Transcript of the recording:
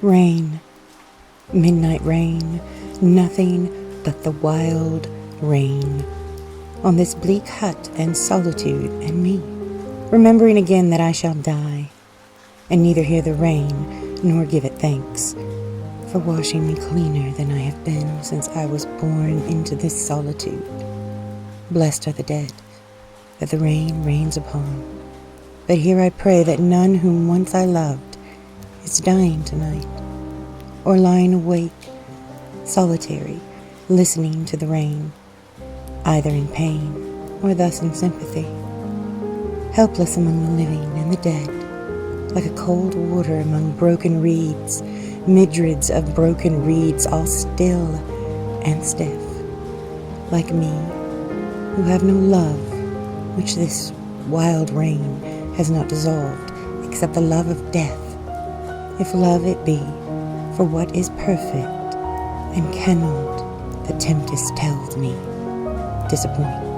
Rain, midnight rain, nothing but the wild rain on this bleak hut and solitude and me, remembering again that I shall die, and neither hear the rain nor give it thanks for washing me cleaner than I have been since I was born into this solitude. Blessed are the dead that the rain rains upon, but here I pray that none whom once I loved is dying tonight, or lying awake, solitary, listening to the rain, either in pain or thus in sympathy, helpless among the living and the dead, like a cold water among broken reeds, myriads of broken reeds, all still and stiff, like me, who have no love, which this wild rain has not dissolved, except the love of death, if love it be, for what is perfect and cannot, the tempest tells me, disappoint.